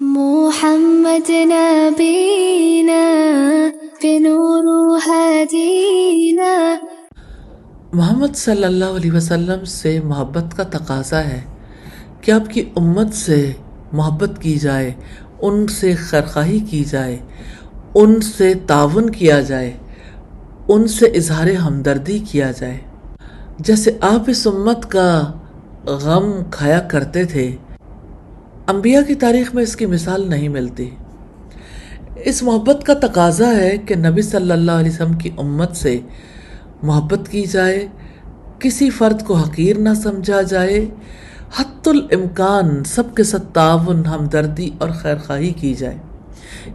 محمد نبینا بنور ہدینا۔ محمد صلی اللہ علیہ وسلم سے محبت کا تقاضا ہے کہ آپ کی امت سے محبت کی جائے، ان سے خیرخواہی کی جائے، ان سے تعاون کیا جائے، ان سے اظہار ہمدردی کیا جائے۔ جیسے آپ اس امت کا غم کھایا کرتے تھے، انبیاء کی تاریخ میں اس کی مثال نہیں ملتی۔ اس محبت کا تقاضا ہے کہ نبی صلی اللہ علیہ وسلم کی امت سے محبت کی جائے، کسی فرد کو حقیر نہ سمجھا جائے، حتی الامکان سب کے ساتھ تعاون، ہمدردی اور خیرخواہی کی جائے،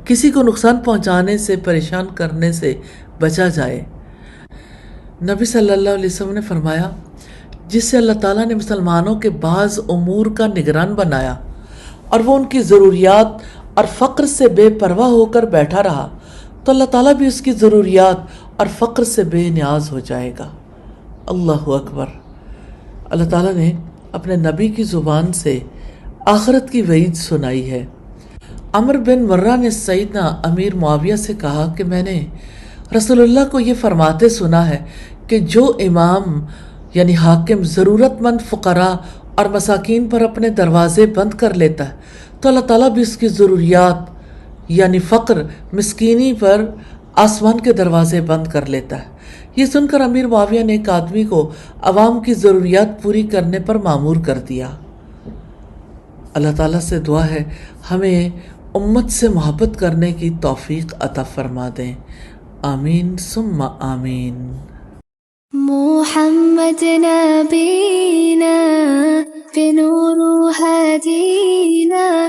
کسی کو نقصان پہنچانے سے، پریشان کرنے سے بچا جائے۔ نبی صلی اللہ علیہ وسلم نے فرمایا، جس سے اللہ تعالیٰ نے مسلمانوں کے بعض امور کا نگران بنایا اور وہ ان کی ضروریات اور فقر سے بے پرواہ ہو کر بیٹھا رہا، تو اللہ تعالیٰ بھی اس کی ضروریات اور فقر سے بے نیاز ہو جائے گا۔ اللہ اکبر۔ اللہ تعالیٰ نے اپنے نبی کی زبان سے آخرت کی وعید سنائی ہے۔ عمر بن مرہ نے سیدنا امیر معاویہ سے کہا کہ میں نے رسول اللہ کو یہ فرماتے سنا ہے کہ جو امام یعنی حاکم ضرورت مند فقراء اور مساکین پر اپنے دروازے بند کر لیتا ہے تو اللہ تعالیٰ بھی اس کی ضروریات یعنی فقر، مسکینی پر آسمان کے دروازے بند کر لیتا ہے۔ یہ سن کر امیر معاویہ نے ایک آدمی کو عوام کی ضروریات پوری کرنے پر مامور کر دیا۔ اللہ تعالیٰ سے دعا ہے ہمیں امت سے محبت کرنے کی توفیق عطا فرما دیں۔ آمین ثم آمین۔ محمد نبینا بنور ہدینا۔